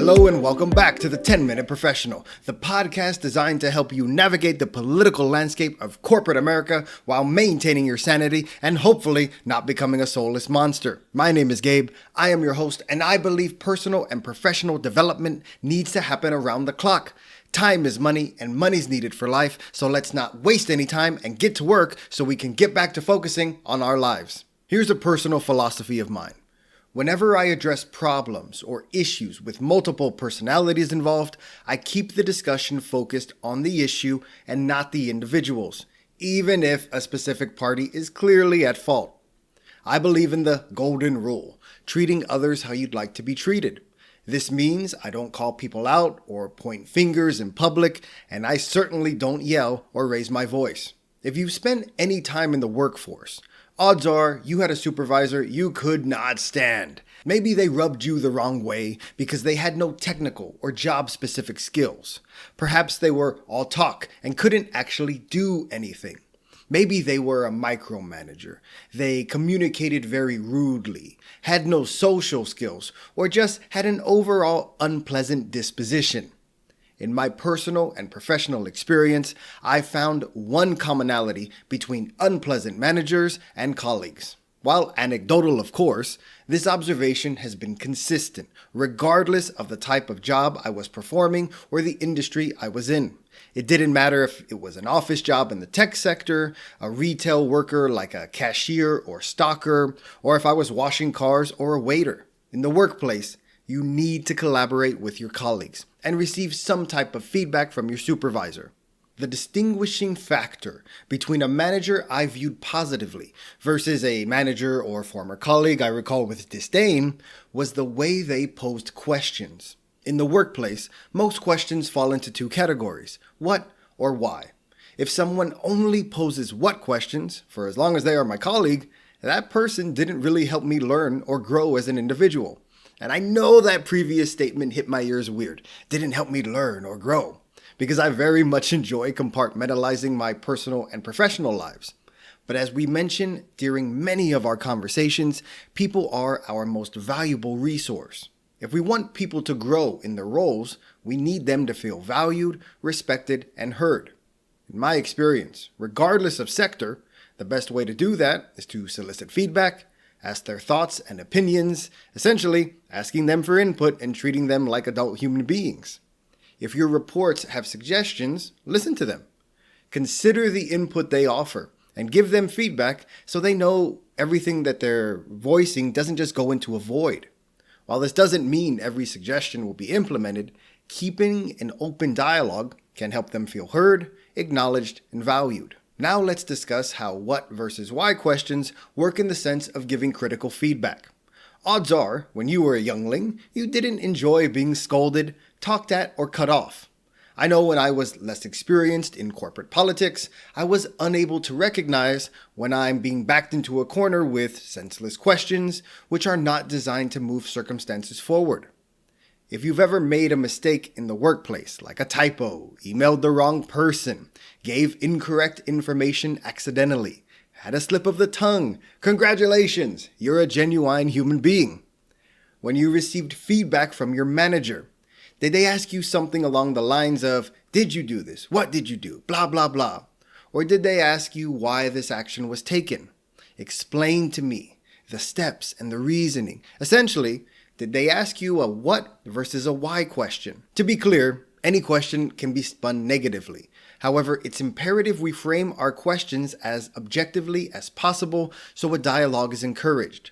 Hello and welcome back to the 10-Minute Professional, the podcast designed to help you navigate the political landscape of corporate America while maintaining your sanity and hopefully not becoming a soulless monster. My name is Gabe, I am your host, and I believe personal and professional development needs to happen around the clock. Time is money and money's needed for life, so let's not waste any time and get to work so we can get back to focusing on our lives. Here's a personal philosophy of mine. Whenever I address problems or issues with multiple personalities involved, I keep the discussion focused on the issue and not the individuals, even if a specific party is clearly at fault. I believe in the golden rule, treating others how you'd like to be treated. This means I don't call people out or point fingers in public, and I certainly don't yell or raise my voice. If you've spent any time in the workforce, odds are you had a supervisor you could not stand. Maybe they rubbed you the wrong way because they had no technical or job-specific skills. Perhaps they were all talk and couldn't actually do anything. Maybe they were a micromanager. They communicated very rudely, had no social skills, or just had an overall unpleasant disposition. In my personal and professional experience, I found one commonality between unpleasant managers and colleagues. While anecdotal, of course, this observation has been consistent, regardless of the type of job I was performing or the industry I was in. It didn't matter if it was an office job in the tech sector, a retail worker like a cashier or stocker, or if I was washing cars or a waiter. In the workplace, you need to collaborate with your colleagues and receive some type of feedback from your supervisor. The distinguishing factor between a manager I viewed positively versus a manager or former colleague I recall with disdain was the way they posed questions. In the workplace, most questions fall into two categories: what or why. If someone only poses what questions, for as long as they are my colleague, that person didn't really help me learn or grow as an individual. And I know that previous statement hit my ears weird. Didn't help me learn or grow. Because I very much enjoy compartmentalizing my personal and professional lives. But as we mentioned during many of our conversations, people are our most valuable resource. If we want people to grow in their roles, we need them to feel valued, respected, and heard. In my experience, regardless of sector, the best way to do that is to solicit feedback, ask their thoughts and opinions, essentially asking them for input and treating them like adult human beings. If your reports have suggestions, listen to them. Consider the input they offer and give them feedback so they know everything that they're voicing doesn't just go into a void. While this doesn't mean every suggestion will be implemented, keeping an open dialogue can help them feel heard, acknowledged, and valued. Now let's discuss how what versus why questions work in the sense of giving critical feedback. Odds are, when you were a youngling, you didn't enjoy being scolded, talked at, or cut off. I know when I was less experienced in corporate politics, I was unable to recognize when I'm being backed into a corner with senseless questions, which are not designed to move circumstances forward. If you've ever made a mistake in the workplace, like a typo, emailed the wrong person, gave incorrect information accidentally, had a slip of the tongue, congratulations, you're a genuine human being. When you received feedback from your manager, did they ask you something along the lines of, did you do this? What did you do? Blah, blah, blah. Or did they ask you why this action was taken? Explain to me the steps and the reasoning. Essentially, did they ask you a what versus a why question? To be clear, any question can be spun negatively. However, it's imperative we frame our questions as objectively as possible so a dialogue is encouraged.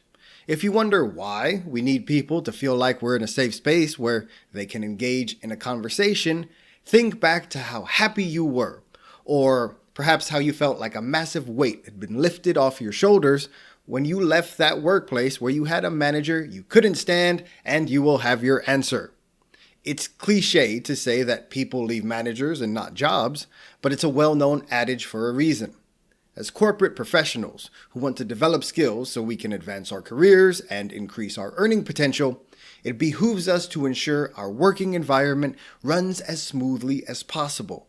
If you wonder why we need people to feel like we're in a safe space where they can engage in a conversation, think back to how happy you were, or perhaps how you felt like a massive weight had been lifted off your shoulders when you left that workplace where you had a manager you couldn't stand, and you will have your answer. It's cliche to say that people leave managers and not jobs, but it's a well-known adage for a reason. As corporate professionals who want to develop skills so we can advance our careers and increase our earning potential, it behooves us to ensure our working environment runs as smoothly as possible.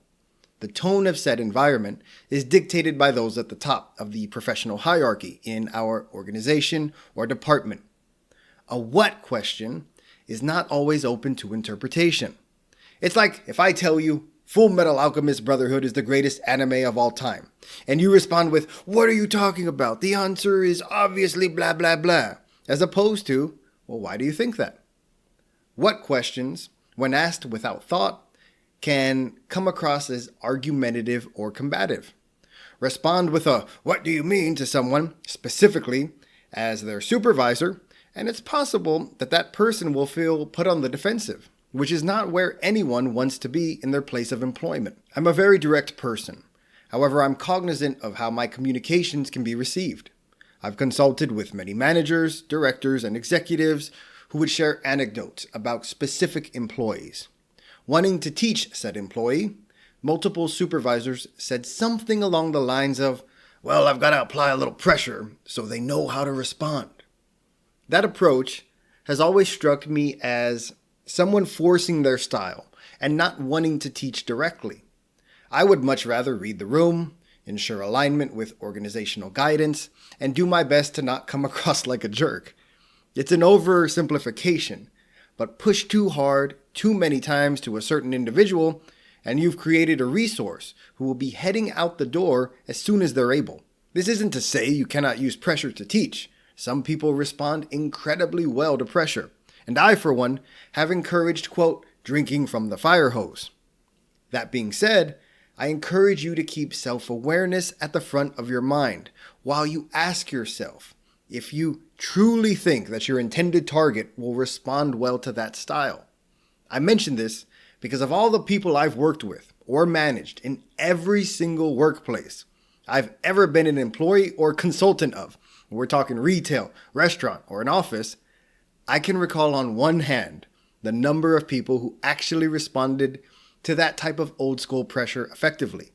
The tone of said environment is dictated by those at the top of the professional hierarchy in our organization or department. A what question is not always open to interpretation. It's like if I tell you Full Metal Alchemist Brotherhood is the greatest anime of all time, and you respond with, "What are you talking about? The answer is obviously blah blah blah," as opposed to, "Well, why do you think that?" What questions, when asked without thought, can come across as argumentative or combative? Respond with a "what do you mean" to someone, specifically as their supervisor, and it's possible that that person will feel put on the defensive, which is not where anyone wants to be in their place of employment. I'm a very direct person. However, I'm cognizant of how my communications can be received. I've consulted with many managers, directors, and executives who would share anecdotes about specific employees. Wanting to teach said employee, multiple supervisors said something along the lines of, "Well, I've got to apply a little pressure so they know how to respond." That approach has always struck me as someone forcing their style and not wanting to teach directly. I would much rather read the room, ensure alignment with organizational guidance, and do my best to not come across like a jerk. It's an oversimplification, but push too hard, too many times to a certain individual, and you've created a resource who will be heading out the door as soon as they're able. This isn't to say you cannot use pressure to teach. Some people respond incredibly well to pressure, and I, for one, have encouraged, quote, drinking from the fire hose. That being said, I encourage you to keep self-awareness at the front of your mind while you ask yourself if you truly think that your intended target will respond well to that style. I mention this because of all the people I've worked with or managed in every single workplace I've ever been an employee or consultant of. We're talking retail, restaurant, or an office. I can recall on one hand the number of people who actually responded to that type of old school pressure effectively.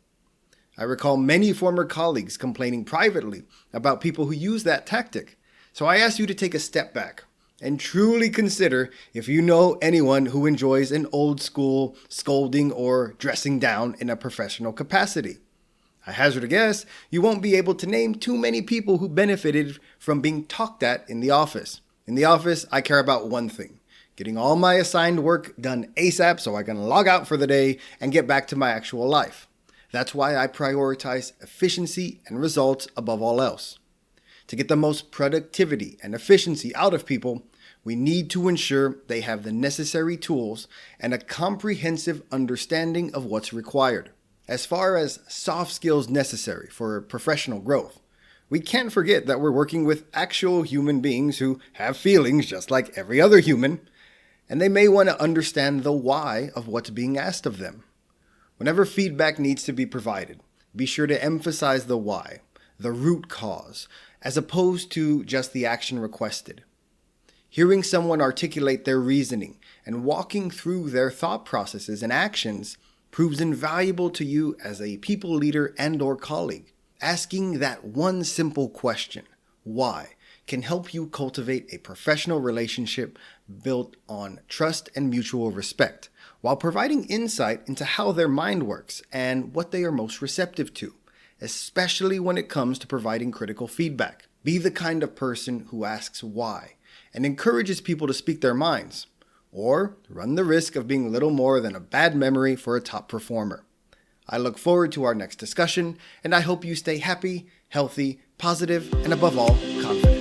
I recall many former colleagues complaining privately about people who use that tactic. So I ask you to take a step back and truly consider if you know anyone who enjoys an old school scolding or dressing down in a professional capacity. I hazard a guess you won't be able to name too many people who benefited from being talked at in the office. In the office, I care about one thing: getting all my assigned work done ASAP so I can log out for the day and get back to my actual life. That's why I prioritize efficiency and results above all else. To get the most productivity and efficiency out of people, we need to ensure they have the necessary tools and a comprehensive understanding of what's required. As far as soft skills necessary for professional growth, we can't forget that we're working with actual human beings who have feelings just like every other human, and they may want to understand the why of what's being asked of them. Whenever feedback needs to be provided, be sure to emphasize the why, the root cause, as opposed to just the action requested. Hearing someone articulate their reasoning and walking through their thought processes and actions proves invaluable to you as a people leader and/or colleague. Asking that one simple question, why, can help you cultivate a professional relationship built on trust and mutual respect, while providing insight into how their mind works and what they are most receptive to, especially when it comes to providing critical feedback. Be the kind of person who asks why and encourages people to speak their minds, or run the risk of being little more than a bad memory for a top performer. I look forward to our next discussion, and I hope you stay happy, healthy, positive, and above all, confident.